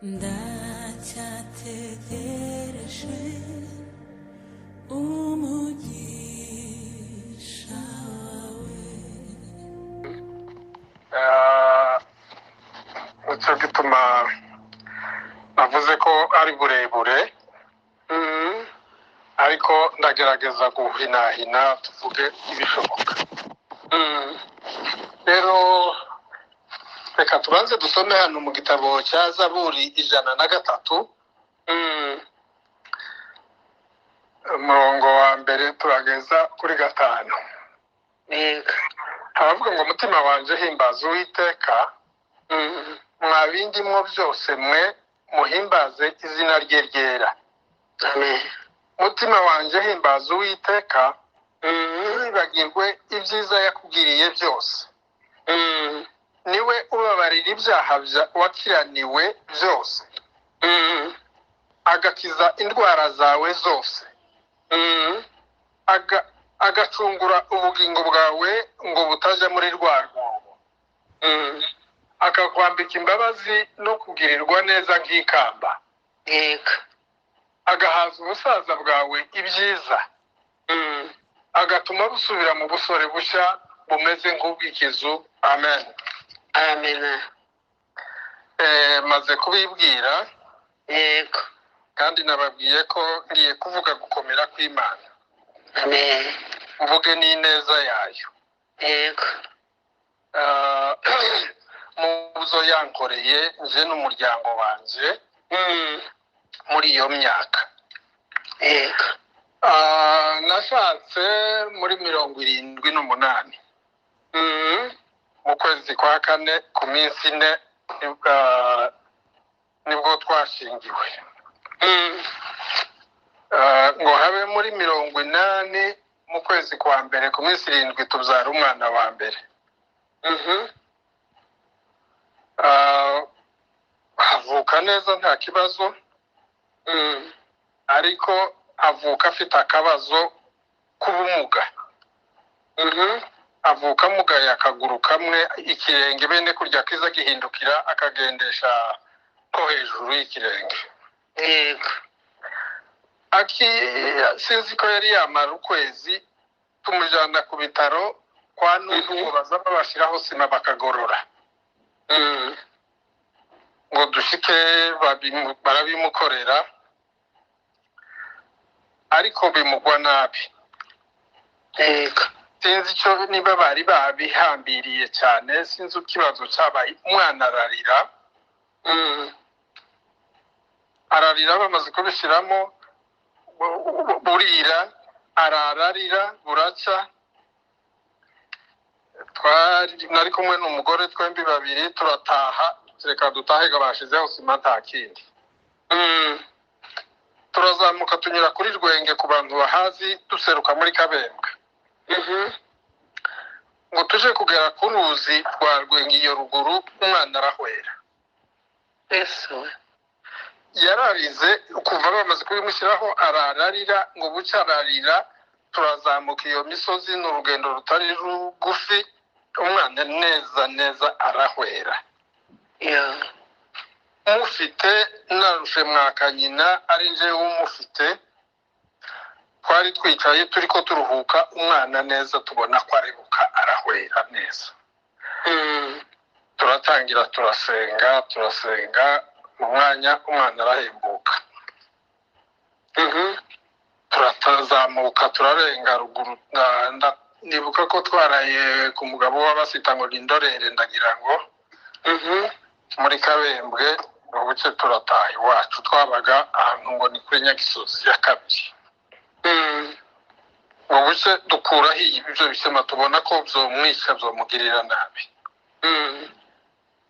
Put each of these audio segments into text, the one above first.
ndacyategereje umugisha wawe. nicyo gituma navuze ko ari burebure, ariko ndagerageza guhinahina tuvuge ibishoboka. Rero reka tubanze dusome hano mu gitabo cya Zaburi 103, umurongo wa mbere turageza kuri 5. haravuga ngo umutima wanje himbaza Uwiteka, mwa bindimwo byose mwe muhimbaze izina rye ryera. Amen. Mutima wanje himbaza Uwiteka, ntibagirwe ibyiza yakugiriye byose. Niwe ubabarira ibyaha wakiraniwe byose, agakiza indwara zawe zose, agacungura ubugingo bwawe ngo butaja muri rwa rwobo, akakwambika imbabazi no kugirirwa neza nk'ikamba, agahaza ubusaza bwawe ibyiza, agatuma busubira mu busore bushya bumeze nk'ubw'ikizu. Amen. Amen. Maze kubibwira, Yego. kandi nababwiye ko ngiye kuvuga gukomera kw'Imana. Amen. Mvuge n'ineza yayo. Yego. Mu byo yankoreye nje n'umuryango wanje muri iyo myaka. Yego. Nashatse muri 78 mu kwezi kwa 4 ku minsi 4 nibwo twashingiwe. Ngo habe muri 80 mu kwezi kwa mbere ku minsi 7 tubyara umwana wa mbere. Havuka neza nta kibazo, ariko avuka afite akabazo k'ubumuga. Avuka mugaye akaguru kamwe, ikirenge bene kurya kiza gihindukira akagendesha ko hejuru y'ikirenge. Yego. Sinzi ko yari yamara ukwezi, tumujyana ku bitaro kwa Nundu baza babashyiraho sima bakagorora. Ngo dushike barabimukorera, ariko bimugwa nabi. Yego. Sinzi icyo niba bari babihambiriye cyane, sinzi ikibazo cyabaye. Umwana ararira bamaze kubishyiramo, burira arararira buracya. Nari kumwe n'umugore, twembi babiri turataha, reka dutahe bashizeho sima nta kindi. Turazamuka tunyura kuri Rwenge ku bantu bahazi, duseruka muri Kabembwe. Ngo tuje kugera ku ruzi rwa Rwenge iyo ruguru, umwana arahwera. Yesu. Yararize kuva bamaze kubimushyiraho, arararira ngo bucya ararira. Turazamuka iyo misozi, n'urugendo rutari rugufi, umwana neza arahwera. Mufite narushe mwaka nyina, ari nje umufite. Twari twicaye turi ko turuhuka, umwana neza tubona ko aribuka arahwera neza. Turatangira turasenga, mu mwanya umwana arahembuka. Turatazamuka turarenga ruguru, nibuka ko twaraye ku mugabo w'abasita ngo n'indorere, ndagira ngo muri Kabembwe. Ubuce turataha iwacu, twabaga ahantu ngo ni kuri Nyagisozi ya kabiri. Ubuce dukuraho ibyo bisema tubona ko byomwisha, byomugirira nabi.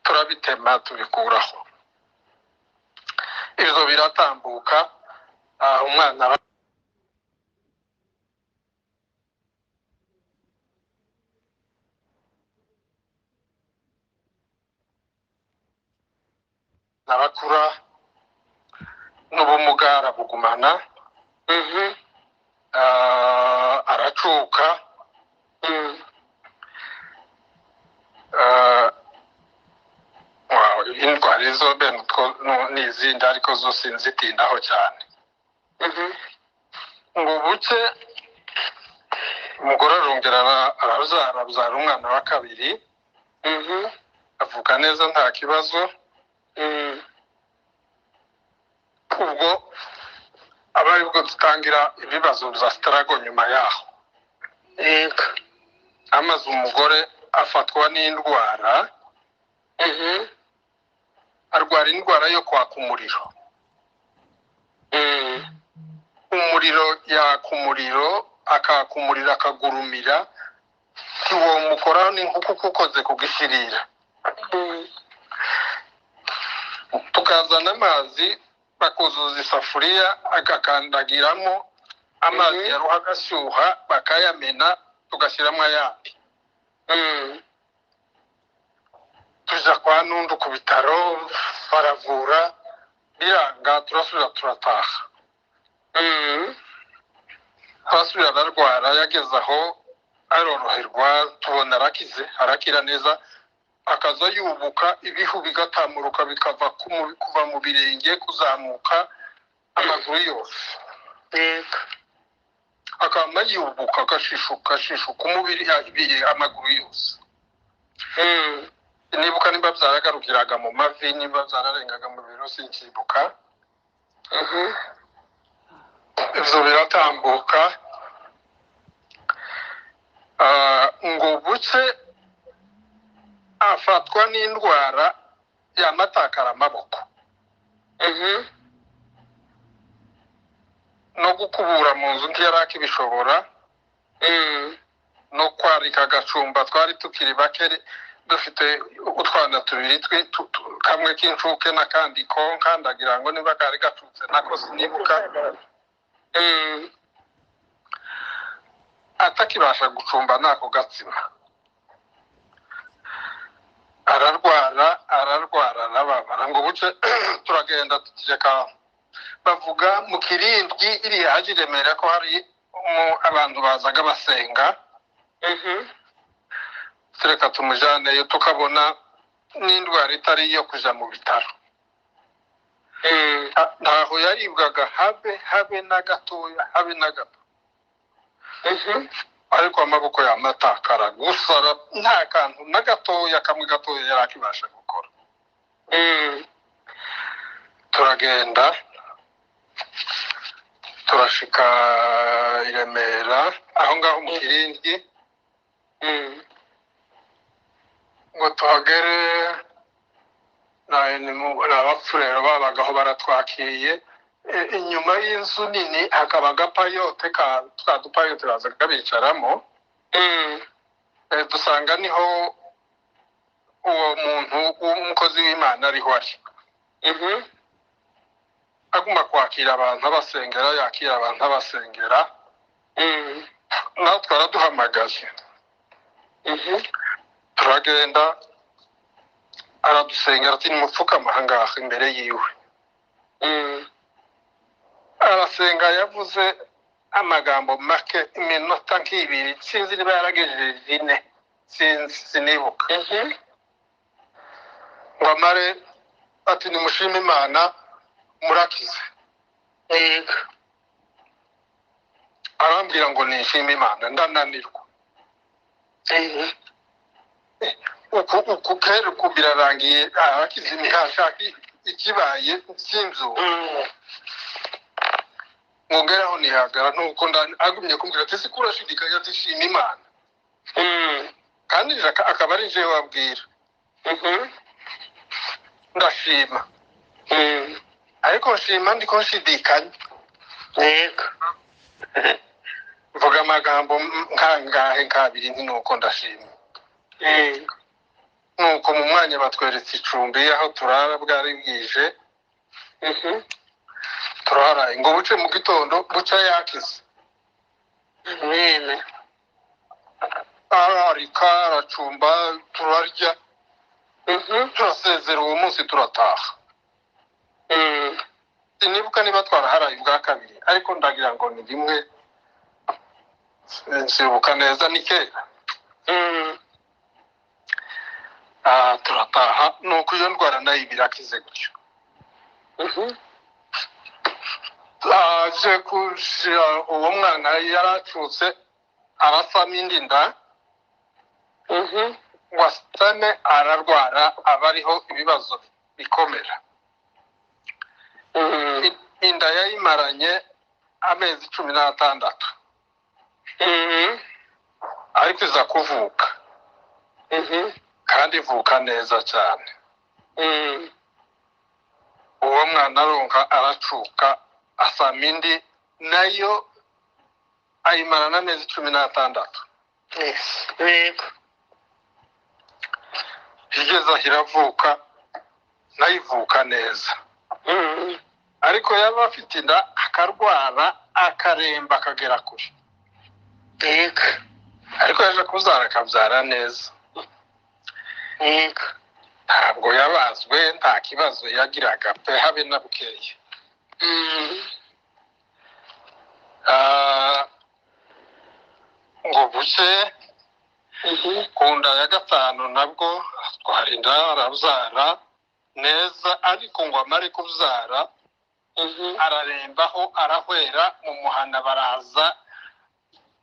Turabitema tubikuraho. Ibyo biratambuka, umwana arakura, n'ubumuga arabugumana. Aracuka. indwara izo bene utwo n'izindi ariko zo sinzitindaho cyane. ngo buke umugore arongera arabyara umwana wa kabiri, avuga neza nta kibazo. ubwo aba aribwo dutangira ibibazo bya sitarago nyuma yaho. yego amaze umugore afatwa n'indwara, arwara indwara yo kwaka umuriro. umuriro yaka umuriro, akaka umuriro akagurumira, ntiwomukoraho n'inkuku kukoze ku gishirira. tukazana amazi bakuzuza isafuriya agakandagiramo, amazi yaruha agashyuha bakayamena tugashyiramo ayandi. tuja kwa Nundu ku bitaro baravura biranga, turasubira turataha. arasubira ararwara, yageze aho aroroherwa, tubona arakize, arakira neza, akaza yubuka, ibihu bigatamuruka bikava kuva mu birenge kuzamuka amaguru yose. yego akaba yubuka agashishuka umubiri amaguru yose. nibuka nimba byaragarukiraga mu mavi, nimba byararengaga mu biro sinkibuka. ibyo biratambuka. ngo buke afatwa n'indwara yamatakara amaboko, no gukubura mu nzu ntiyari akibishobora, no kwarika agacumba. twari tukiri bake, dufite utwana tubiri, kamwe k'incuke n'akandi konka, ndagira ngo niba kari gacutse nako sinibuka. atakibasha gucumba nako gatsima, ararwara arababara. ngo buce turagenda tutireka, bavuga mu Kirindwi iriya haje i Remera ko hari abantu bazaga basenga. tureka tumujaneyo, tukabona n'indwara itari iyo kuja mu bitaro. ntaho yaribwaga habe na gatoya, habe na gato. ariko amaboko yamatakara gusa, nta kantu na gatoya, kamwe gatoya yari akibasha gukora. turagenda turashika i Remera, aho ngaho mu Kirindwi. ngo tuhagere, abapfurero babagaho baratwakiriye. inyuma y'inzu nini hakaba agapayote, twa dupayote bazaga bicaramo. dusanga niho uwo muntu w'umukozi w'Imana ariho ari. aguma kwakira abantu abasengera, yakira abantu abasengera. nawe twaraduhamagaje. turagenda, aradusengera ati nimupfukama ahangaha imbere yiwe. arasenga, yavuze amagambo make, iminota nk'ibiri, sinzi niba yaragejeje 4, sinibuka. ngo amare ati nimushime Imana murakize. yego arambwira ngo nishime Imana, ndananirwa. uku kera uku birarangiye, arakize imihashaka ikibaye sinzu. ngeraho nihagara, nuko agumye kumbwira ati sikura shidikanya, ati shima Imana. kandi akaba ari je wabwira. ndashima, ariko nshima ndiko nshidikanya. yego mvuga amagambo nkangahe nkabiri, nuko ndashima. nuko mu mwanya batweretse icumbi aho turara, bwari bwije. turaharaye. ngo buce mu gitondo buca yakize. ararika, aracumba, turarya, turasezera. uwo munsi turataha. sinibuka niba twaraharaye ubwa kabiri, ariko ndagira ngo ni rimwe, nsibuka neza, ni kera. turataha nuko iyo ndwara nayo ibirakize gutyo aje kushira uwo mwana yaracutse arasama indi nda wasane ararwara abariho ibibazo bikomera inda yayimaranye amezi 16 ariko iza kuvuka kandi ivuka neza cyane uwo mwana aronka aracuka asama indi nayo ayimarana amezi 16 yego igeze aho iravuka nayo ivuka neza ariko yaba afite inda akarwara akaremba akagera kure yego ariko yaje kuzara akabyara neza yego ntabwo yabazwe nta kibazo yagiraga pe habe na bukeye ngo buke kunda ya gatanu nabwo twarinda arabyara neza ariko ngo amare kubyara ararembaho arahwera mu muhana baraza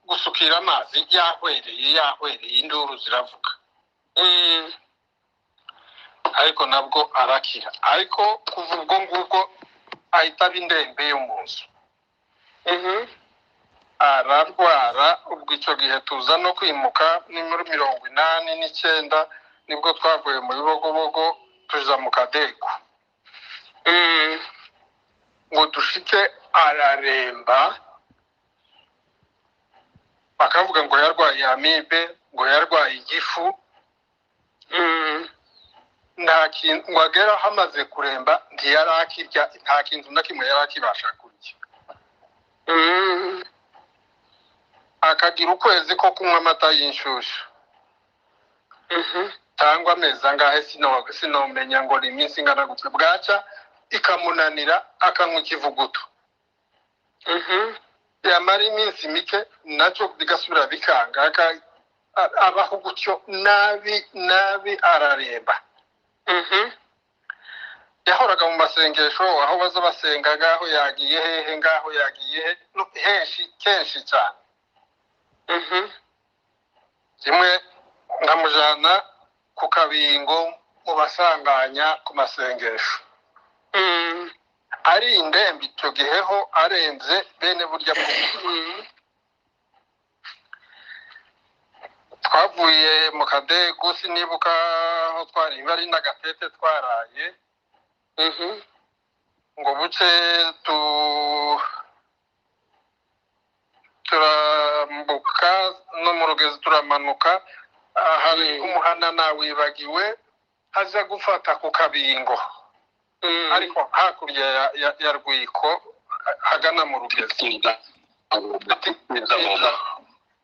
gusukira amazi yahwereye induru ziravuga ariko nabwo arakira ariko kuva ubwo ngubwo ahita bindembe yo mu nzu ararwara ubwo icyo gihe tuza no kwimuka ni muri 89 nibwo twavuye mu bibogobogo tuza mu Kadego ngo dushike araremba bakavuga ngo yarwaye amibe ngo yarwaye igifu nta kintu ngo agera hamaze kuremba ntiyarakirya nta kintu na kimwe yarakibasha kurya akagira ukwezi ko kunywa amata y'inshyushyu cyangwa amezi angahe sinomenya ngo ni iminsi ingana gutya bwaca ikamunanira akanywa ikivuguto yamara iminsi mike nacyo bigasubira bikanga abaho gutyo nabi araremba yahoraga mu masengesho aho baza basenga ngaho yagiye hehe ngaho yagiye kenshi cyane rimwe nkamujana ku kabingo mu basanganya ku masengesho ari indembe icyo giheho arenze bene burya twavuye mu Kadego sinibuka aho twari bari n'agatete twaraye ngo buce turambuka no mu Rugezi turamanuka hari umuhana nawibagiwe haza gufata ku kabingo ariko hakurya ya Rwiko hagana mu Rugezi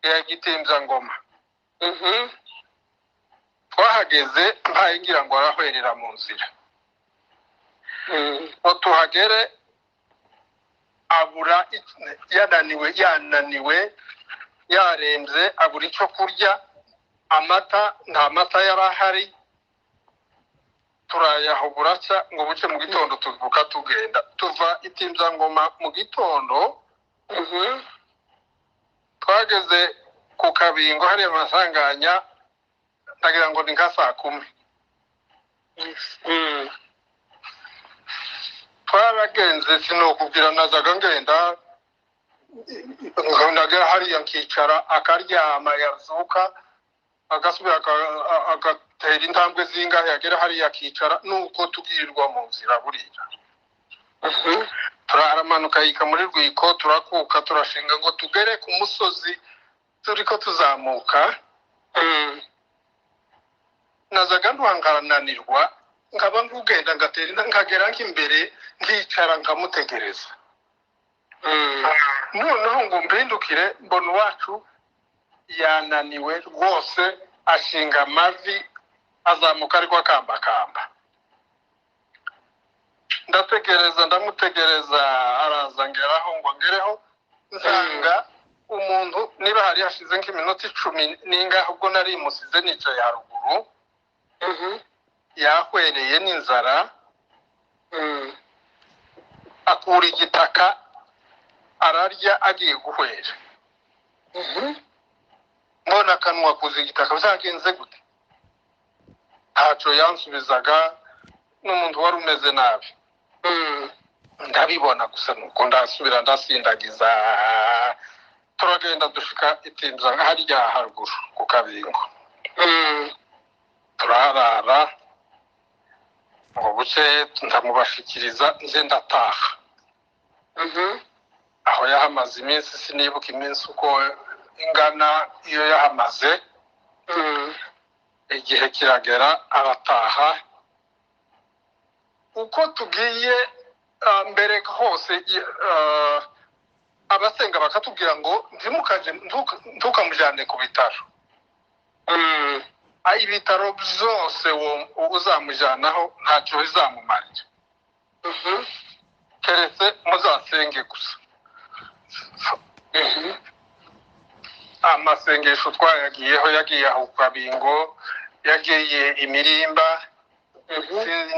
ya Gitimbya ngoma twahageze mpayigira ngo arahwerera mu nzira ngo tuhagere abura yananiwe yarembye abura icyo kurya amata nta mata yarahari turayaho buracya ngo buce mu gitondo tuvuka tugenda tuva Itimbya ngoma mu gitondo twageze ku kabingo hari amasanganya ndagira ngo ni nka 10:00 twaragenze sinokubwira nazaga ngenda ngagera hariya nkicara akaryama yazuka agasubira agatera intambwe zingahe yagera hariya akicara nuko tugirirwa mu nzira burira turaramanuka yika muri Rwiko turakuka turashinga ngo tugere ku musozi turiko tuzamuka nazaga ndwangarananirwa nkaba ngugenda ngatera nkagera nk'imbere nkicara nkamutegereza noneho ngo mbindukire mbona wacu yananiwe rwose ashinga amavi azamuka ariko akambakamba ndamutegereza araza ngeraho ngo ngereho nsanga umuntu niba hari hashize nk'iminota 10 ninga ubwo nari musize nicaye haruguru yahwereye n'inzara akura igitaka ararya agiye guhwera mbona akanwa kuza igitaka byagenze gute ntacyo yansubizaga n'umuntu wari umeze nabi ndabibona gusa nuko ndasubira ndasindagiza turagenda dushika itinza harya haruguru ku Kabingo turarara ngo buce ndamubashikiriza nze ndataha aho yahamaze iminsi sinibuka iminsi uko ingana iyo yahamaze igihe kiragera arataha uko tugiye mbere hose abasenga bakatubwira ngo ntukamujyane ku bitaro ibitaro byose uzamujyanaho ntacyo bizamumarira keretse muzasenge gusa amasengesho twayagiyeho yagiye aho Kabingo yagiye Imirimba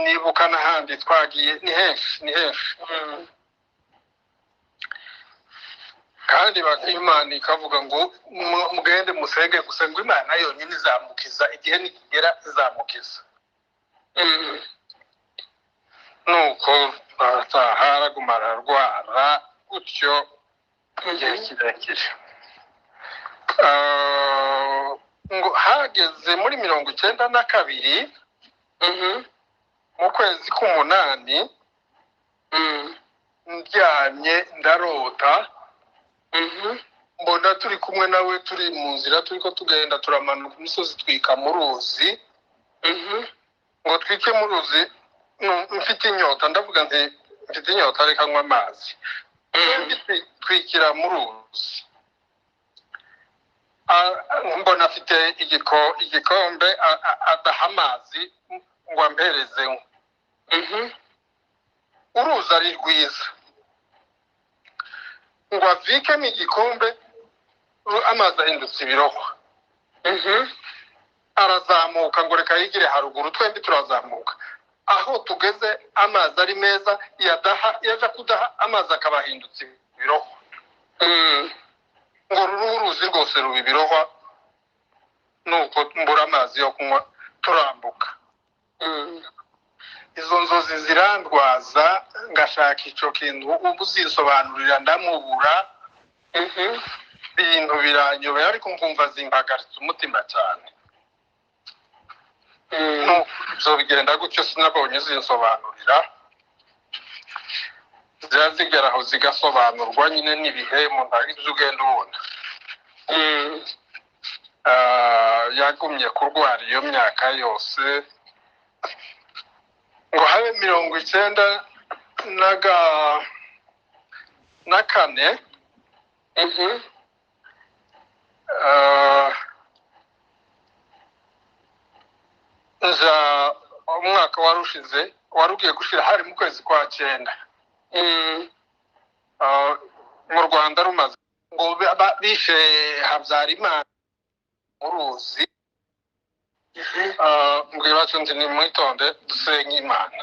nibuka n'ahandi twagiye ni henshi kandi Imana ikavuga ngo mugende musenge gusa ngo Imana yonyine izamukiza igihe nikigera izamukiza nuko arataha araguma ararwara gutyo igihe kirekire ngo hageze muri 92 mu kwezi k'umunani ndyamye ndarota mbona turi kumwe nawe turi mu nzira turiko tugenda turamanuka umusozi twika mu ruzi ngo twike mu ruzi mfite inyota ndavuga nti mfite inyota reka nywa amazi twikira mu ruzi mbona afite igikombe adaha amazi ngo ampereze uruzi ari rwiza ngo avikemo igikombe amazi ahindutse ibirohwa arazamuka ngo reka yigire haruguru twembi turazamuka aho tugeze amazi ari meza yaja kudaha amazi akaba ahindutse ibirohwa ngo uruzi rwose ruba ibirohwa nuko mbura amazi yo kunywa turambuka izo nzozi zirandwaza ngashaka icyo kintu ubu zisobanurira ndamubura ibintu biranyobera ariko nkumva zimpagaritse umutima cyane zo bigenda gutyo sinabonye zinsobanurira zigera aho zigasobanurwa nyine n'ibihe umuntu ibyo ugenda ubona yagumye kurwara iyo myaka yose ngo habe 94 nza umwaka warushize warugiye gushira hari mu kwezi kwa 9 mu Rwanda rumaze ngo bishe Habyarimana uruzi mbwira cyo ndi mwitonde dusenye Imana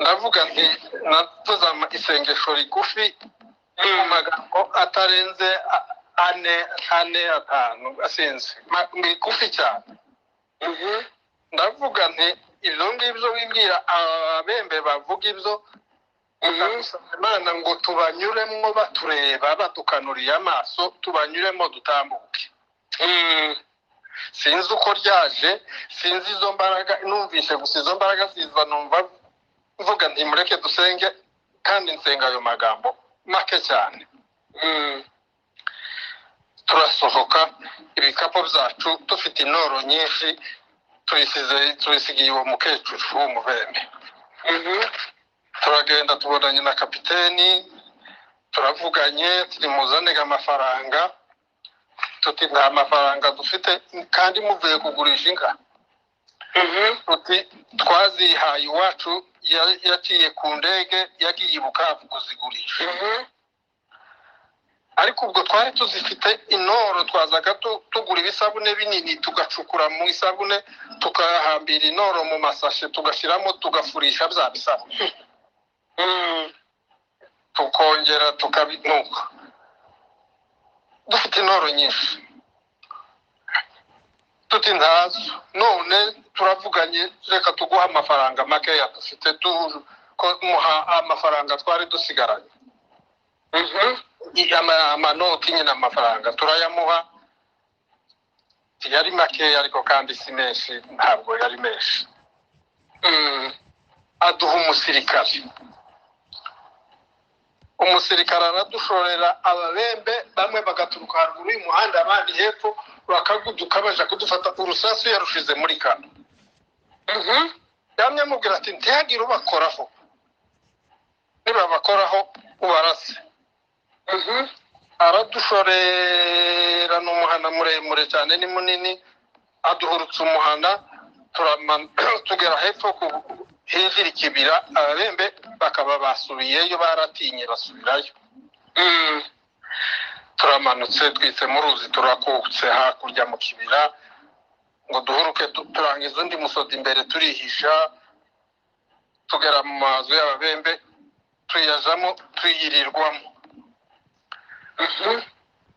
ndavuga nti natuzama isengesho rigufi mu magambo atarenze ane atanu asenze migufi cyane ndavuga nti ibyo ngibyo bibwira abembe bavuga ibyo Imana ngo tubanyuremo batureba batukanuriye amaso tubanyuremo dutambuke sinzi uko ryaje sinzi izo mbaraga numvishe gusa izo mbaraga ziza numva mvuga nti mureke dusenge kandi nsenga ayo magambo make cyane turasohoka ibikapo byacu dufite intoro nyinshi turisigiye uwo mukecuru w'umubembe turagenda tubonanye na kapiteni turavuganye turimuzanega amafaranga tuti nta mafaranga dufite kandi muvuye kugurisha inka tuti twazihaye iwacu yaciye ku ndege yagiye i Bukavu kuzigurisha ariko ubwo twari tuzifite intoro twazaga tugura ibisabune binini tugacukura mu isabune tukahambira intoro mu masashe tugashyiramo tugafurisha bya bisabune tukongera tukabinuka dufite intoro nyinshi tuti ntazo none turavuganye reka tuguha amafaranga makeya dufite muha amafaranga twari dusigaranye amanoti nyine amafaranga turayamuha yari makeya ariko kandi si menshi ntabwo yari menshi aduha umusirikare aradushorera ababembe bamwe bagaturuka haruguru y'umuhanda abandi hepfo bakaguduka baja kudufata urusasu yarushize muri kano yamye amubwira ati ntihagire ubakoraho nibabakoraho ubarase aradushorera n'umuhanda muremure cyane ni munini aduhurutse umuhanda tugera hepfo hejuru ikibira ababembe bakaba basubiyeyo baratinye basubirayo turamanutse twitse mu ruzi turakutse hakurya mu kibira ngo duhuruke turangiza undi musozi imbere turihisha tugera mu mazu y'ababembe tuyajamo tuyirirwamo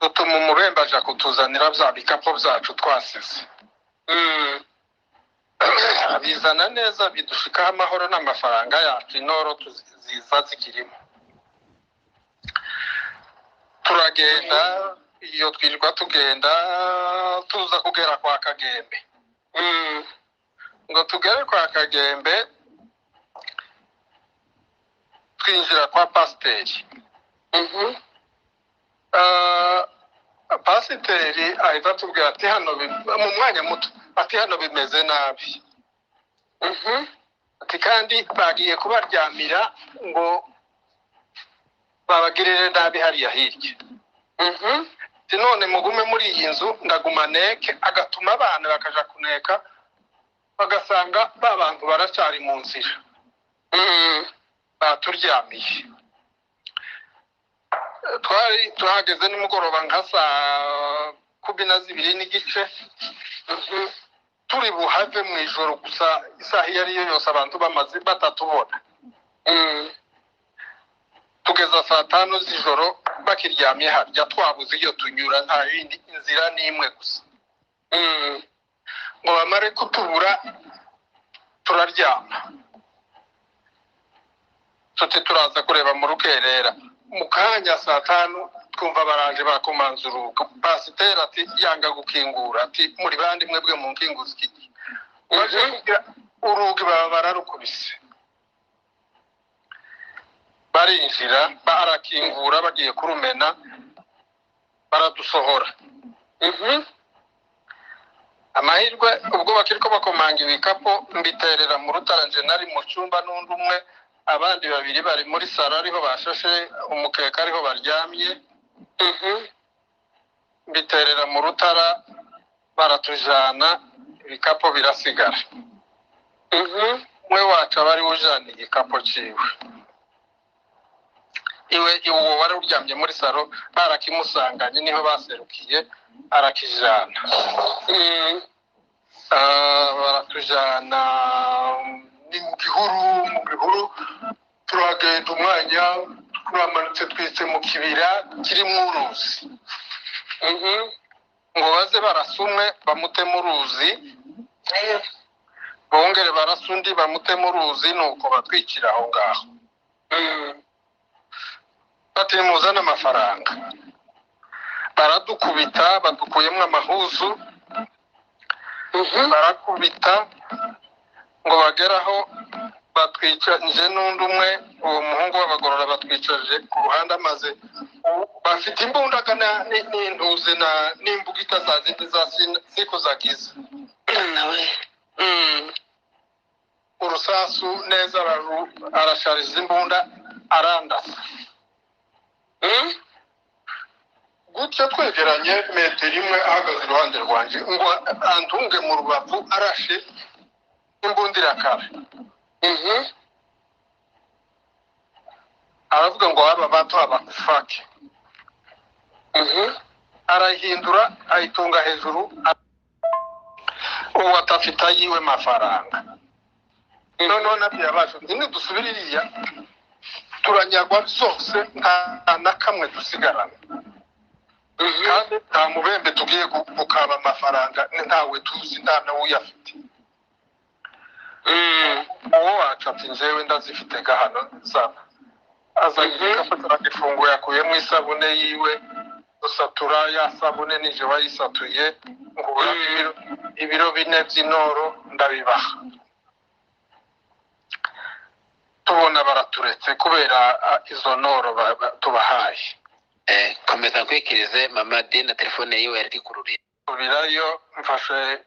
dutuma umubembe aja kutuzanira bya bikapu byacu twasize bizana neza bidushikaho amahoro n'amafaranga yacu intoro ziza zikirimo turagenda iyo twirirwa tugenda tuza kugera kwa Kagembe ngo tugere kwa Kagembe twinjira kwa pasiteri pasiteri ahita atubwira ati hano mu mwanya muto ati hano bimeze nabi ati kandi bagiye kubaryamira ngo babagirire nabi hariya hirya ati none mugume muri iyi nzu ndaguma neke agatuma abana bakaja kuneka bagasanga ba bantu baracyari mu nzira baturyamiye twari tuhageze nimugoroba nka saa 12:30 turi buhave mu ijoro gusa isaha iyo ariyo yose abantu bamaze batatubona tugeza saa 5 z'ijoro bakiryamye harya twabuze iyo tunyura nta yindi inzira n'imwe gusa ngo bamare kutubura turaryama tuti turaza kureba mu rukerera mu kanya saa 5 twumva baraje bakomanza urugo pasiteri ati yanga gukingura ati muri bandi mwebwe mu nkinguzi kiki baje kugira urugi baba bararukubise barinjira barakingura bagiye kurumena baradusohora amahirwe ubwo bakiriko bakomanga ibikapo mbiterera mu rutaranje nari mu cyumba n'undi umwe abandi babiri bari muri saro ariho bashashe umukeka ariho baryamye mbiterera mu rutara baratujana ibikapo birasigara umwe wacu abari ujana igikapo ciwe iwe uwo wari uryamye muri saro barakimusanganye niho baserukiye arakijana baratujana ni mu gihuru turagenda umwanya turamanutse twitse mu kibira kirimo uruzi ngo baze barasumwe bamute mu ruzi bongere barasundi bamute mu ruzi nuko batwikira aho ngaho bati muzana amafaranga baradukubita badukuyemo amahuzu barakubita ngo bageraho batwica nje n'undi umwe uwo muhungu w'abagorora batwicaje ku ruhande amaze bafite imbundagana n'intuzi n'imbuga itazazindi zikuzagiza nawe urusasu neza arashariza imbunda arandasa gutyo twegeranye metero imwe ahagaze iruhande rwanjye ngo antunge mu rubavu arashe imbunda irakara aravuga ngo aba bato abakufake arayihindura ayitunga hejuru uwo atafite ayiwe mafaranga noneho nabyo yabaje dusubire iriya turanyagwa zose nta na kamwe dusigarana kandi nta mubembe tugiye gukaba amafaranga ntawe tuzi nta nawe uyafite uwo wacu ati njyewe ndazifite gahano zana azanye igikapu ifunguye yakuyemo isabune yiwe dusatura ya sabune nije wayisatuye ngura ibiro 4 by'inoro ndabibaha tubona baraturetse kubera izo noro tubahaye komeza kwikirize mama de na telefone yiwe yari kururira tubirayo mfashe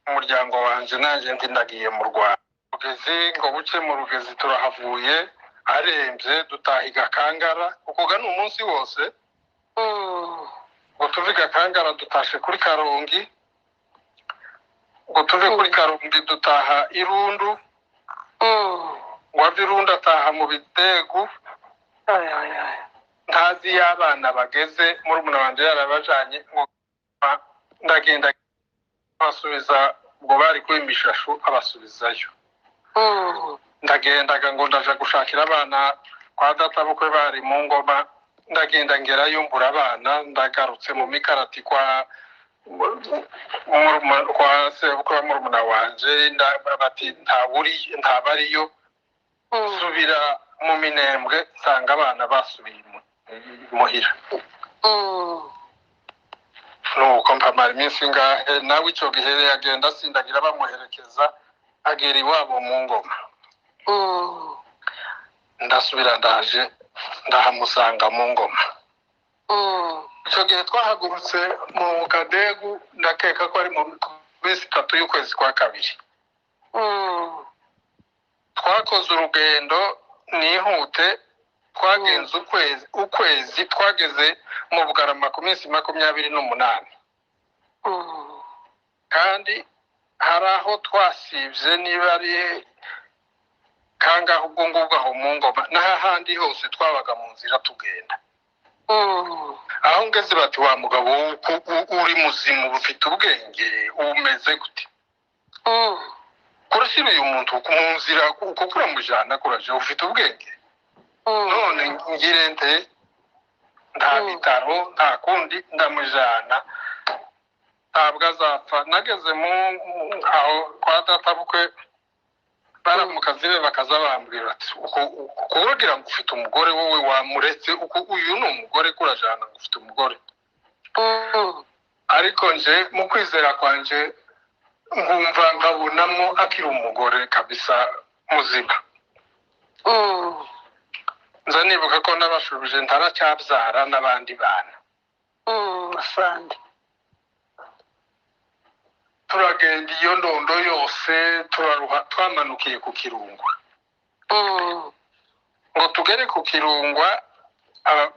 umuryango wanje nanje ndagiye mu Rwanda rugezi ngo buce mu rugezi turahavuye aremvye dutahiga kangara ukuga n'umunsi wose ngo tuviga kangara dutashe kuri Karongi ngo tuve kuri Karongi dutaha Irundu ngo Irundu ataha mu Bitegu ntazi y'abana bageze muri umuna wanje yarabajanye ngo ndagenda basubiza ngo bari kwimishashu abasubizayo ndagendaga ngo ndaja gushakira abana kwa data bukwe bari mu Ngoma ndagenda ngerayo mbura abana ndagarutse mu mikarati kwa sebukwe wa murumuna wanje bati ntabariyo subira mu Minembwe nsanga abana basubiye muhira nuko mpamara iminsi ngahe nawe icyo gihe yagenda sindagira bamuherekeza agera iwabo mu Ngoma ndasubira ndaje ndahamusanga mu Ngoma icyo gihe twahagurutse mu Kadegu ndakeka ko ari mu minsi 3 y'ukwezi kwa kabiri twakoze urugendo nihute twagenze ukwezi twageze mu Bugarama ku minsi 28 kandi hari aho twasivye niba ari kangaho ubwo ngubwo aho mu Ngoma n'ahandi hose twabaga mu nzira tugenda aho ngeze bati wa mugabo uri muzimu ufite ubwenge umeze gute kurashyira uyu muntu mu nzira uko kuramujana kuraje ufite ubwenge none ngirente nta bitaro nta kundi ndamujana ntabwo azapfa nageze mu aho kwa data bukwe baramukazi be bakazabambwira ati kugira ngo ufite umugore wowe wamuretse uyu ni umugore kurajana ngo ufite umugore ariko nje mu kwizera kwanje nkumva nkabonamo akiri umugore kabisa muzima nza nibuka ko nabashubije ntaracyabzara n'abandi bana afande turagenda iyo ndondo yose turaruha twamanukiye ku Kirungwa ngo tugere ku Kirungwa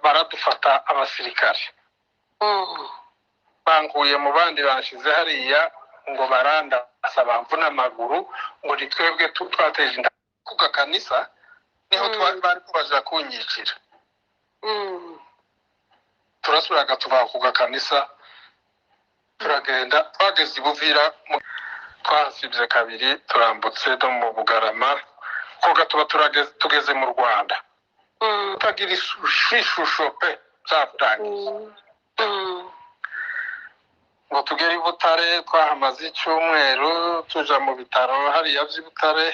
baradufata abasirikare bankuye mu bandi banshize hariya ngo baranda asaba mvuna amaguru ngo nitwebwe twateje inda ku kanisa niho bari kubaza kunyicira turasuraga tuva ku kanisa turagenda twageze Buvira twasibye kabiri turambutse do mu Bugarama koga tuba tugeze mu Rwanda tagira ishusho pe zatangiye ngo tugere Butare twahamaze icyumweru tuja mu bitaro hariya by'Ibutare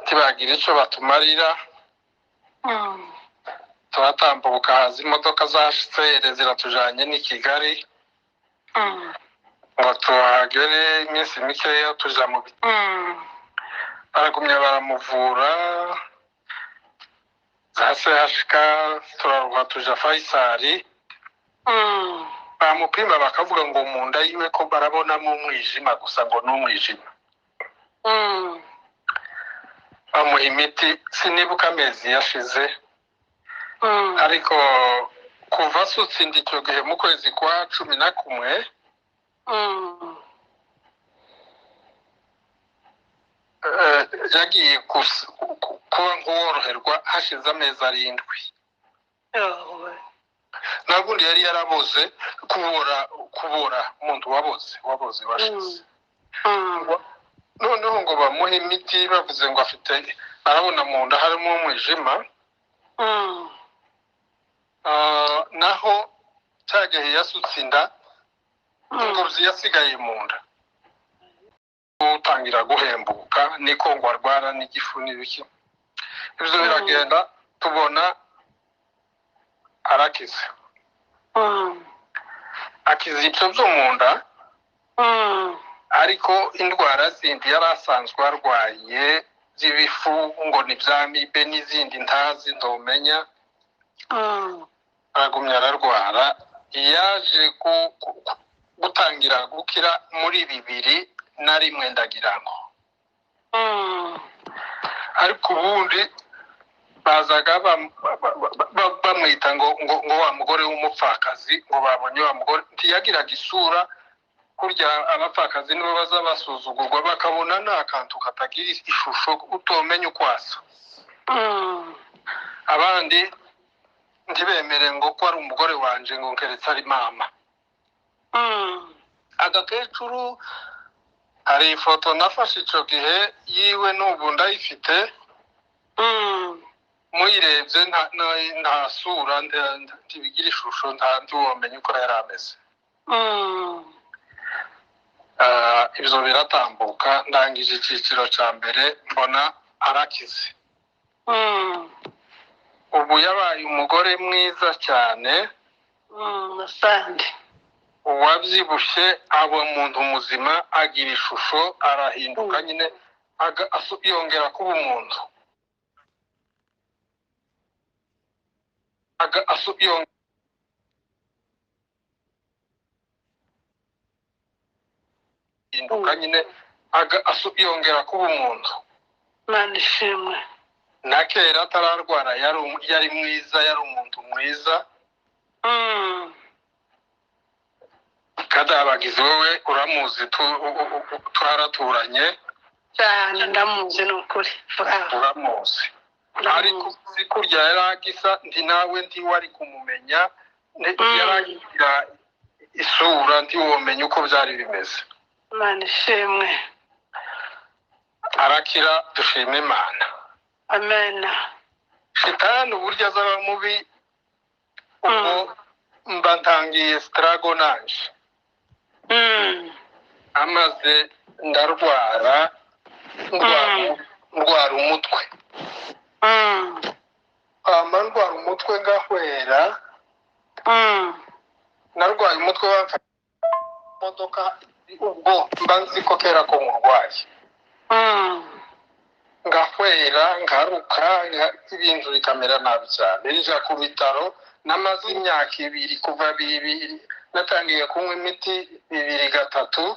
tibagira icyo batumarira turatambuka haza imodoka zashitse ziratujanye ni Kigali ngo tuhagere iminsi mikeya tuja mu baragumya baramuvura zashika turaruha tuja Faisali bamupima bakavuga ngo mu nda yiwe ko barabonamo umwijima gusa ngo n'umwijima bamuha imiti sinibuka amezi yashize ariko kuva asutse icyo gihe mu kwezi kwa 11 yagiye kuba nk'uworoherwa hashize amezi 7 nagundi yari yaraboze kubora umuntu waboze washize noneho ngo bamuhe imiti bavuze ngo afite arabona mu nda harimo umwijima naho cyagahe yasutse inda ingobyi yasigaye mu nda utangira guhembuka niko ngo arwara n'igifu n'ibiki ibyo biragenda tubona arakize akize ibyo byo mu nda ariko indwara zindi yari asanzwe arwaye z'ibifu ngo ni bya mibe n'izindi ntazi ndomenya aragumya ararwara yaje gutangira gukira muri 2001 ndagira ngo ariko ubundi bazaga bamwita ngo wa mugore w'umupfakazi ngo babonye wa mugore ntiyagiraga isura kurya abapfakazi nibo baza basuzugurwa bakabona n'akantu katagira ishusho utomenya uko asa abandi ntibemere ngo ko ari umugore wanje ngo nkeretse ari mama agakecuru hari ifoto nafashe icyo gihe yiwe n'ubu ndayifite muyirebye nta sura ntibigira ishusho ntiwomenya uko yari ameze ibyo biratambuka ndangije icyiciro cya mbere mbona arakize ubu yabaye umugore mwiza cyane uwabyibushye aba umuntu muzima agira ishusho arahinduka nyine yongera kuba umuntu yongera kuba umuntu Imana ishimwe na kera atararwara yari mwiza yari umuntu mwiza kadabagize wowe uramuzi twaraturanye cyane ndamuzi n'ukuri uramuzi ariko kurya yaragisa ndi nawe wari kumumenya yaragira isura ntiwomenya uko byari bimeze Imana ishimwe arakira dushima Imana amen shitani uburyo azaba mubi ubwo mba ntangiye struggle nanje amaze ndarwara ndwara umutwe ndwara umutwe ngahwera narwaye umutwe wamfashe imodoka ubwo mba nzi ko kera ko murwaye ngahwera ngaruka ibintu bikamera nabi cyane nja ku bitaro namaze imyaka 2 kuva 2000 natangiye kunywa imiti 2-3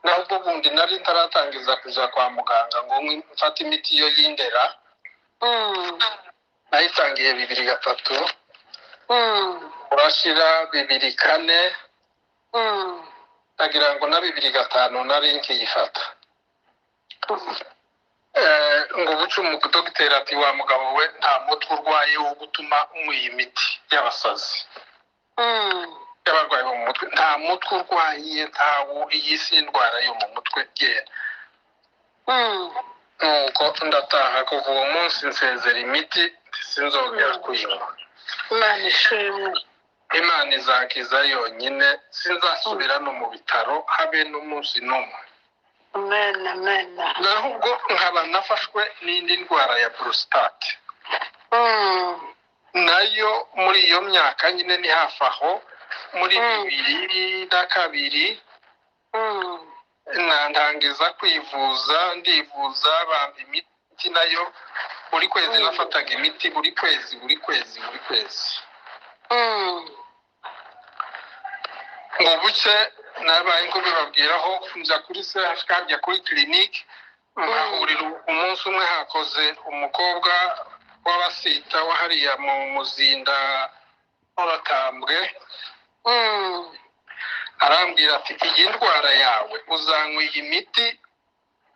nubwo bundi nari ntaratangiza kuja kwa muganga ngo mfate imiti yo yindera nayitangiye 2-3 urashira 2-4 ndagira ngo na 2-5 nari nkiyifata ngo bucu umudogiteri ati wa mugabo we nta mutwe urwaye wo gutuma umuha imiti y'abasazi y'abarwayi bo mu mutwe nta mutwe urwaye ntawo iyi si indwara yo mu mutwe genda nuko ndataha kuva uwo munsi nsezera imiti sinzongera kuyinywa Imana ishimwe Imana izakiza yonyine sinzasubira no mu bitaro habe n'umunsi n'umwe amen naho ubwo nkaba nafashwe n'indi ndwara ya prostate nayo muri iyo myaka nyine ni hafi aho muri 2002 ntangiza kwivuza ndivuza bampa imiti nayo buri kwezi nafataga imiti buri kwezi ngo buke nabaye ngo bibabwiraho njya kuri kajya kuri clinique nkahurira umunsi umwe hakoze umukobwa w'abasita wahariya mu muzinda waratambwe arambwira ati iyi ndwara yawe uzanywa iyi miti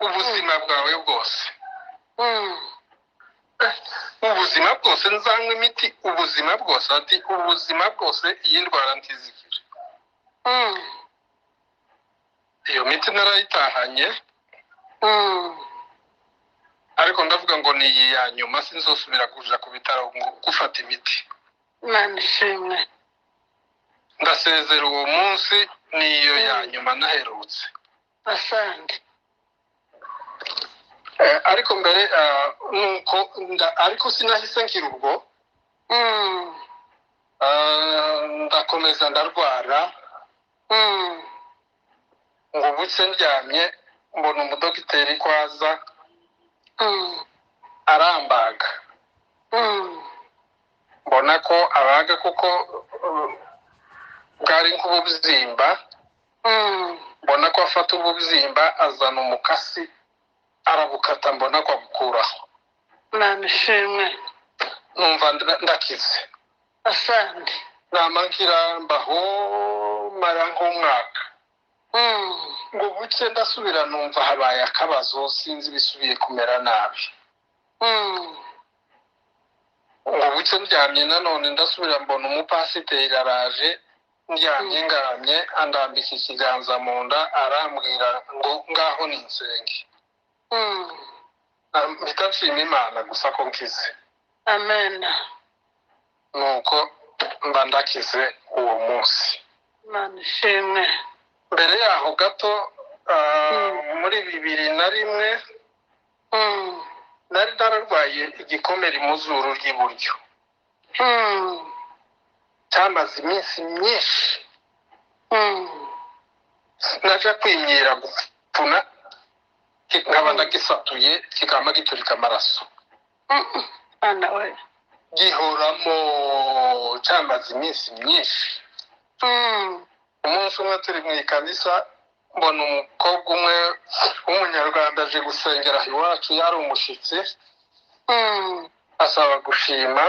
ubuzima bwawe bwose ubuzima bwose nzanywa imiti ubuzima bwose ati ubuzima bwose iyi ndwara ntizikire. Iyo miti narayitahanye ariko ndavuga ngo ni iyi ya nyuma sinzosubira kuja ku bitaro gufata imiti. Imana ishimwe. Ndasezera uwo munsi niyo ya nyuma naherutse. Asante. Ariko mbere nuko ariko sinahise nkira ubwo ndakomeza ndarwara ngo buke ndyamye mbona umudogiteri kwaza arambaga mbona ko abaga kuko bwari nk'ububyimba mbona ko afata ububyimba azana umukasi arabukata mbona ko abukuraho. Imana ishimwe. Numva ndakize. Asante. Namankira mbaho mara nk'umwaka ngo buke ndasubira numva habaye akabazo sinzi bisubiye kumera nabi. Ngo buke ndyamye nanone ndasubira mbona umupasiteri araje ndyamye ngaramye andambika ikiganza mu nda arambwira ngo ngaho ni insenge. Mpita nshima Imana gusa ko nkize. Amen. Nuko mba ndakize uwo munsi. Imana ishimwe. Mbere yaho gato muri 2001 nari nararwaye igikomere mu zuru ry'iburyo cyamaze iminsi myinshi naje kwimyira gupfuna nkaba ndagisatuye kikama giturika amaraso Ana we gihoramo cyamaze iminsi myinshi. Umunsi umwe turi mu ikanisa mbona umukobwa umwe w'umunyarwanda aje gusengera iwacu yari umushitsi asaba gushima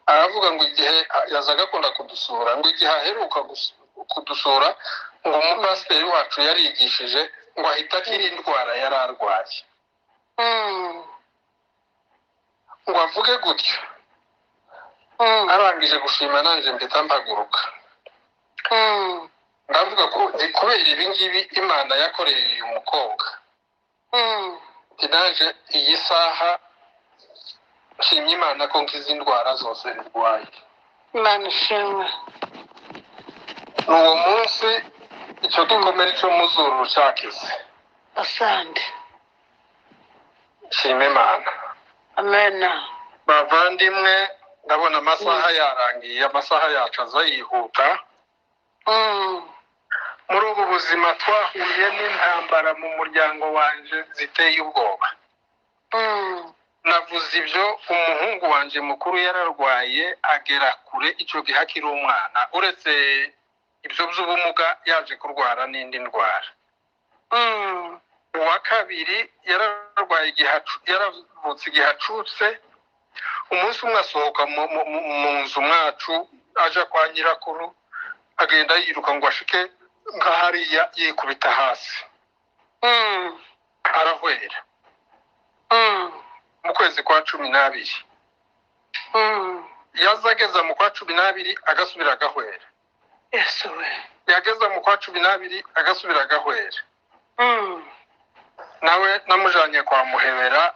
aravuga ngo igihe yazaga akunda kudusura ngo igihe aheruka kudusura ngo umupasiteri wacu yarigishije ngo ahita akira indwara yari arwaye ngo avuge gutyo arangije gushima nanjye mpita mpaguruka ndavuga ko ni kubera ibi ngibi Imana yakoreye uyu mukobwa naje iyi saha nshimye Imana ko nkizi indwara zose ndwaye. Imana ishimwe. Uwo munsi icyo gikomere cyo mu zuru cyakize. Asante. Nshimye Imana. Amen. Bavandimwe ndabona amasaha yarangiye amasaha yacu aza yihuta. Muri ubu buzima twahuye n'intambara mu muryango wanje ziteye ubwoba. Navuze ibyo umuhungu wanje mukuru yararwaye agera kure icyo gihe akiri umwana uretse ibyo by'ubumuga yaje kurwara n'indi ndwara. Uwa kabiri yararwaye yaravutse igihe acutse umunsi umwe asohoka mu nzu mwacu aja kwa nyirakuru agenda yiruka ngo ashike nk'ahariya yikubita hasi arahwera mu kwezi kwa 12 yazageza mu kwa 12 agasubira agahwera. Yesu we. Yageza mu kwa 12 agasubira agahwera. Nawe namujanye kwa muhebera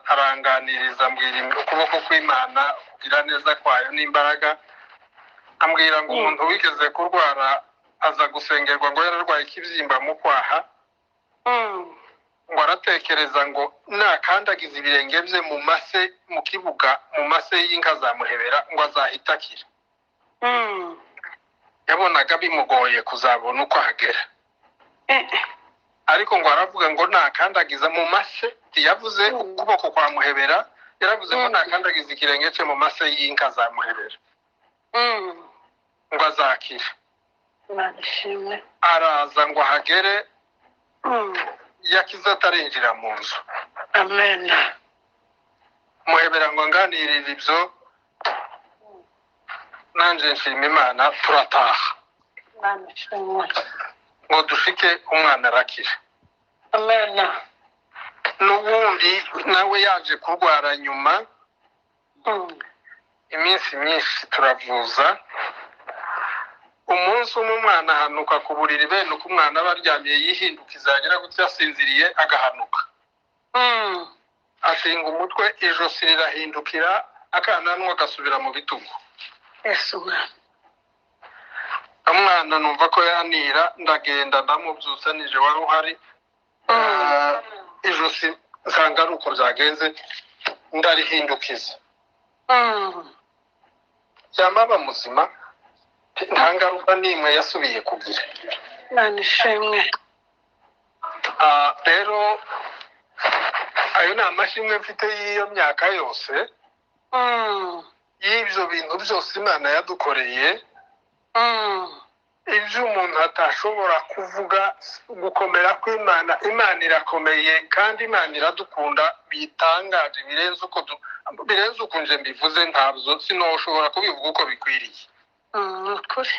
aranganiriza mbwira ukuboko kw'Imana kugira neza kwayo n'imbaraga ambwira ngo umuntu wigeze kurwara aza gusengerwa ngo yararwaye ikibyimba mu kwaha ngo aratekereza ngo nakandagiza ibirenge bye mu kibuga mu mase y'inka zamuhebera ngo azahita akira. Yabonaga bimugoye kuzabona uko ahagera ariko ngo aravuga ngo nakandagiza mu mase yavuze ukuboko kwa muhebera yaravuze ngo nakandagiza ikirenge cye mu mase y'inka zamuhebera ngo azakira. Imana ishimwe. Araza ngo ahagere yakize atarinjira mu nzu. Amen. Muhebera ngo nganirire ibyo nanje nshima Imana turataha. Imana ishimwe. Ngo dushike umwana arakira. Amen. n'ubundi nawe yaje kurwara nyuma iminsi myinshi turavuza. Umunsi umwe umwana ahanuka ku buriri, bene uko umwana aba aryamiye yihindukiza yagira gutya asinziriye agahanuka, ashinga umutwe, ijosi rirahindukira, akananwa gasubira mu bitugu. Yesu Mwami. Umwana numva ko yanira, ndagenda ndamubyutsa, nije wari uhari. Ijosi nsanga ari uko byagenze, ndarihindukiza. Yamaba muzima, nta ngaruka n'imwe yasubiye kugira. Imana ishimwe. Rero ayo ni amashimwe mfite y'iyo myaka yose, y'ibyo bintu byose Imana yadukoreye, ibyo umuntu atashobora kuvuga. Gukomera kw'Imana, Imana irakomeye kandi Imana iradukunda bitangaje, birenze uko nje mbivuze, ntabwo sinoshobora kubivuga uko bikwiriye. Ukuri.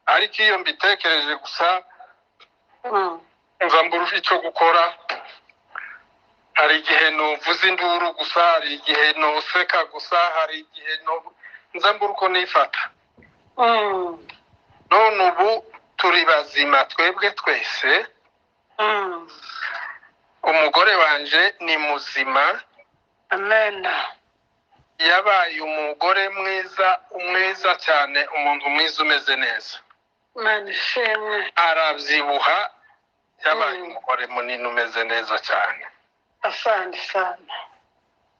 Ariko iyo mbitekereje gusa mva mbura icyo gukora. Hari igihe nuvuza induru gusa, hari igihe noseka gusa, hari igihe nza mbura uko nifata. None ubu turi bazima twebwe twese. Umugore wanje ni muzima. Amen. Yabaye umugore mwiza cyane, umuntu mwiza umeze neza. Imana ishimwe. Arabyibuha, yabaye umugore munini umeze neza cyane. Asante sana.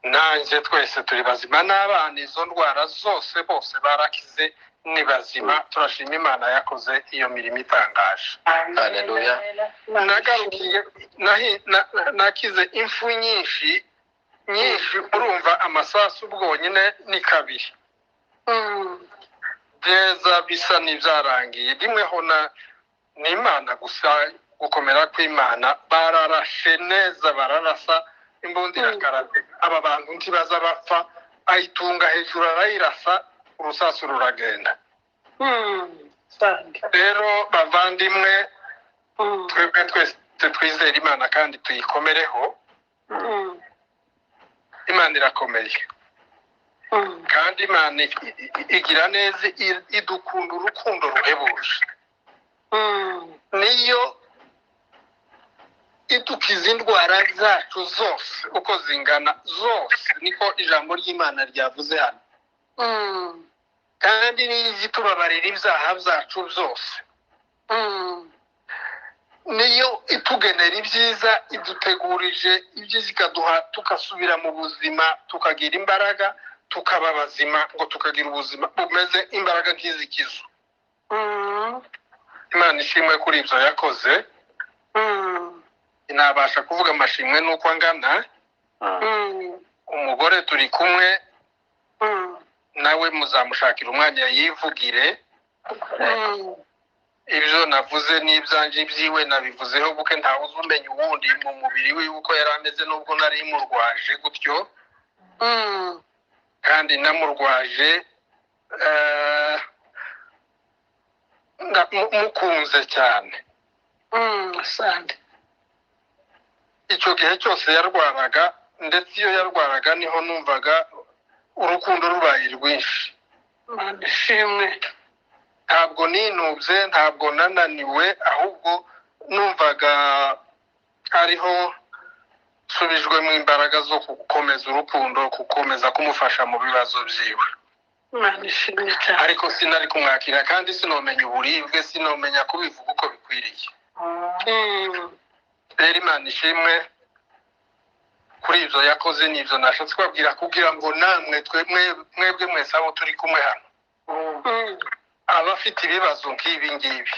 Nanjye twese turi bazima, n'abana izo ndwara zose bose barakize, ni bazima. Turashima Imana yakoze iyo mirimo itangaje. Haleluya. Nagarukiye nakize impfu nyinshi, urumva amasasu bwonyine ni kabiri. Byeza bisa n'ibyarangiye. Rimweho ni Imana gusa, gukomera kw'Imana. Bararashe neza, bararasa, imbunda irakaraze. Aba bantu ntibaza bapfa, ayitunga hejuru arayirasa, urusasu ruragenda. Rero bavandimwe, twebwe twese twizera Imana kandi tuyikomereho. Imana irakomeye kandi Imana igira neza, idukunda urukundo ruhebuje. Niyo idukiza indwara zacu zose uko zingana zose, niko ijambo ry'Imana ryavuze hano. Kandi niyo itubabarira ibyaha byacu byose. Niyo itugenera ibyiza, idutegurije ibyiza, ikaduha tugasubira mu buzima, tukagira imbaraga, tukaba bazima, ngo tukagira ubuzima bumeze imbaraga nk'izikizo. Imana ishimwe kuri ibyo yakoze. Nabasha kuvuga amashimwe nuko angana. Umugore turi kumwe, nawe muzamushakira umwanya yivugire. Ibyo navuze n'ibyanjye byiwe nabivuzeho buke, ntawe uzi umenya uwundi mu mubiri we uko yari ameze, nubwo nari murwaje gutyo. Kandi namurwaje mukunze cyane. Asante. Icyo gihe cyose yarwaraga, ndetse iyo yarwaraga niho numvaga urukundo rubaye rwinshi. Imana ishimwe. Ntabwo ninubye, ntabwo nananiwe, ahubwo numvaga hariho nsubijwemo imbaraga zo gukomeza urukundo, gukomeza kumufasha mu bibazo byiwe. Imana ishimwe cyane. Ariko sinari kumwakira kandi sinomenya uburibwe, sinomenya kubivuga uko bikwiriye. Rero Imana ishimwe kuri ibyo yakoze, n'ibyo nashatse kubabwira, kugira ngo namwe mwebwe mwese abo turi kumwe hano, abafite ibibazo nk'ibi ngibi,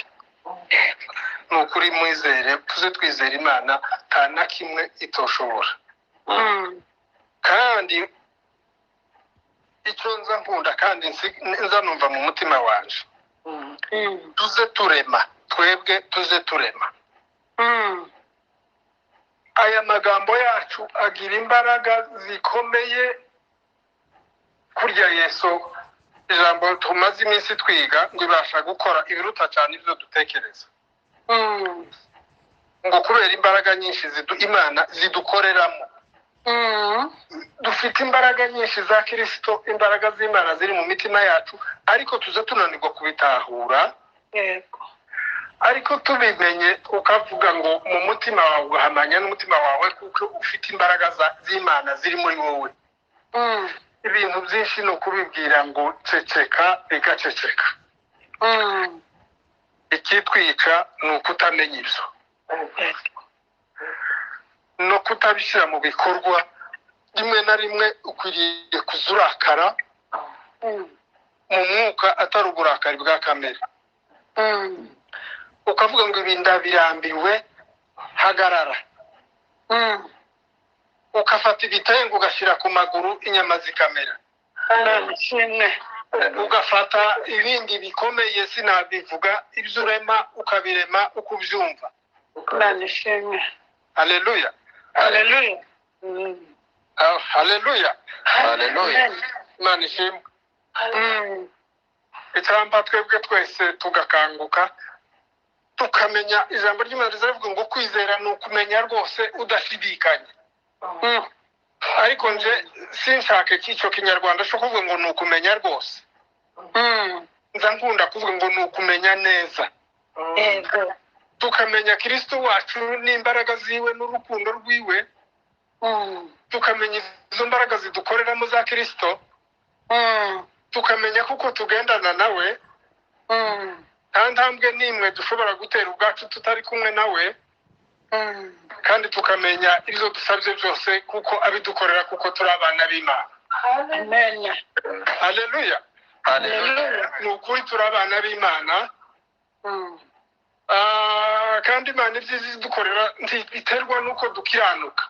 ni ukuri mwizere, tuze twizera Imana, nta na kimwe itoshobora. Kandi icyo nza nkunda kandi nza numva mu mutima wanje, tuze turema, twebwe tuze turema. Aya magambo yacu agira imbaraga zikomeye. Kurya Yesu, ijambo tumaze iminsi twiga, ngo ibasha gukora ibiruta cyane ibyo dutekereza. ngo kubera imbaraga nyinshi imana zidukoreramo. Dufite imbaraga nyinshi za Kristo, imbaraga z'Imana ziri mu mitima yacu, ariko tuza tunanirwa kubitahura. Yego. Ariko tubimenye ukavuga ngo mu mutima wawe ugahamanya n'umutima wawe kuko ufite imbaraga z'Imana ziri muri wowe. Ibintu byinshi no kubibwira ngo ceceka bigaceceka. Ikitwica ni ukutamenya ibyo no kutabishyira mu bikorwa. Rimwe na rimwe ukwiriye kuzurakara mu mwuka atari uburakari bwa kamere, ukavuga ngo ibi ndabirambiwe, hagarara. Ukafata ibitengo ugashyira ku maguru, inyama zikamera. Ugafata ibindi bikomeye sinabivuga, ibyo urema ukabirema uko ubyumva. Haleluya, Haleluya. haleluya, Haleluya. Imana ishimwe. Icyamba twebwe twese tugakanguka tukamenya ijambo ry'Imana rivuga ngo kwizera ni ukumenya rwose udashidikanya. Ariko nje sinshake cy'icyo kinyarwanda cyo kuvuga ngo ni ukumenya rwose. Nza nkunda kuvuga ngo ni ukumenya neza. Tukamenya Kristo wacu n'imbaraga ziwe n'urukundo rwiwe. Tukamenya izo mbaraga zidukoreramo za Kristo. Tukamenya kuko tugendana nawe. Nta ntambwe n'imwe dushobora gutera ubwacu tutari kumwe nawe. Kandi tukamenya ibyo dusabye byose kuko abidukorera kuko turi abana b'Imana. Amen. Haleluya. Haleluya. Ni ukuri turi abana b'Imana. Kandi Imana ibyiza idukorera ntibiterwa n'uko dukiranuka.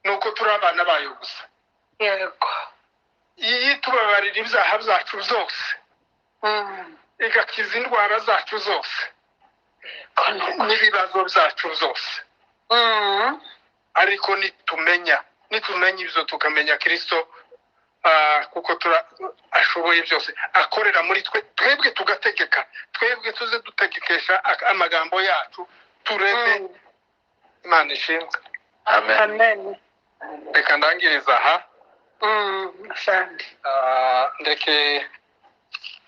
Nuko turi abana bayo gusa. Yego. Iyi tubabarira ibyaha byacu byose, igakiza indwara zacu zose n'ibibazo byacu byose. Ariko nitumenya ibyo tukamenya Kristo, kuko ashoboye byose, akorera muri twebwe tugategeka, twebwe tuze dutegekesha amagambo yacu, turebe. Imana ishimwe. Amen. Reka ndangiriza aha. Asante. Ndeke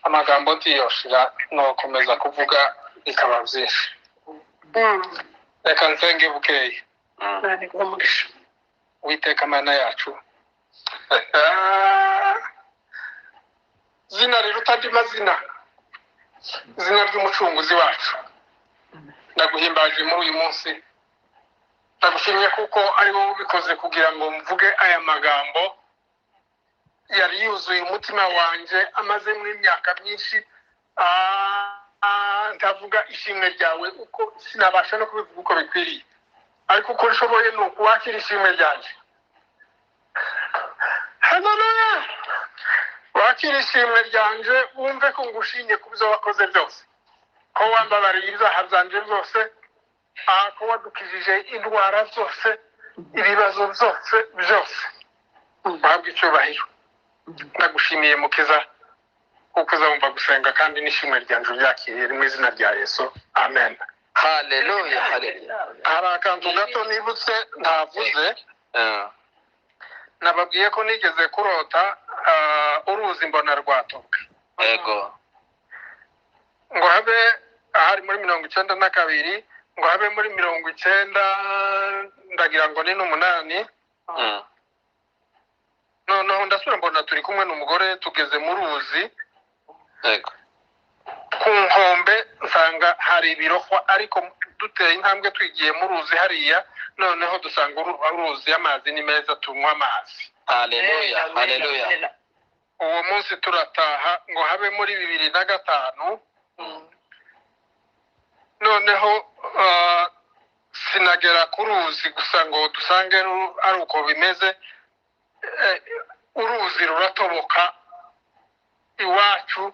amagambo ntiyoshira no komeza kuvuga bikaba byinshi. Reka nsenge bukeye. Nani kumugisha. Uwiteka Mana yacu, zina riruta andi mazina, izina ry'umucunguzi wacu, ndaguhimbaje muri uyu munsi. Ndagushimye kuko ari wowe ubikoze kugira ngo mvuge aya magambo yari yuzuye umutima wanjye amaze muri imyaka myinshi. Ndavuga ishimwe ryawe uko sinabasha no kubivuga uko bikwiriye, ariko uko nshoboye ni ukuwakira ishimwe ryanjye. Haleluya. Wakira ishimwe ryanjye, wumve ko ngushimye ku byo wakoze byose, ko wambabariye ibyaha byanjye byose, ko wadukijije indwara zose, ibibazo byose. Uhabwe icyubahiro. Ndagushimiye Mukiza kuko uzumva gusenga kandi n'ishimwe ryanjye ryakiriye mu izina rya Yesu. Amen. Haleluya. Haleluya. Hari akantu gato nibutse ntavuze. Nababwiye ko nigeze kurota uruzi mbona rwatoka. Yego. Ngo habe ahari muri 92, ngo habe muri 90, ndagira ngo ni n'umunani. Noneho ndasubira mbona turi kumwe n'umugore tugeze mu ruzi. Yego. Ku nkombe nsanga hari ibirohwa, ariko duteye intambwe twigiye mu ruzi hariya, noneho dusanga uruzi amazi ni meza, tunywa amazi. Haleluya. Haleluya. Uwo munsi turataha ngo habe muri 2005. Noneho sinagera ku ruzi gusa ngo dusange ari uko bimeze. Uruzi ruratoboka iwacu,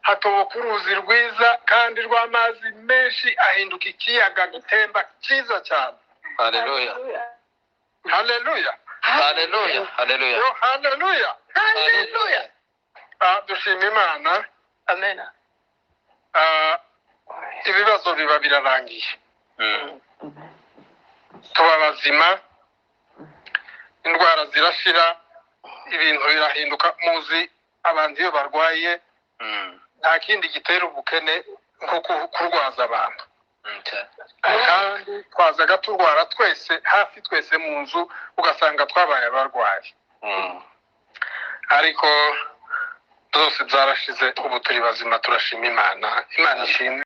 hatoboka uruzi rwiza kandi rw'amazi menshi, ahinduka ikiyaga gitemba cyiza cyane. Haleluya. Haleluya. Haleluya. Haleluya. Haleluya. Haleluya. Dushima Imana. Amen. ibibazo biba birarangiye tuba bazima indwara zirashira ibintu birahinduka muzi abantu iyo barwaye nta kindi gitera ubukene nko kurwaza abantu kandi twazaga turwara twese hafi twese mu nzu ugasanga twabaye abarwayi ariko zose zarashize ubu turi bazima turashima imana ishimwe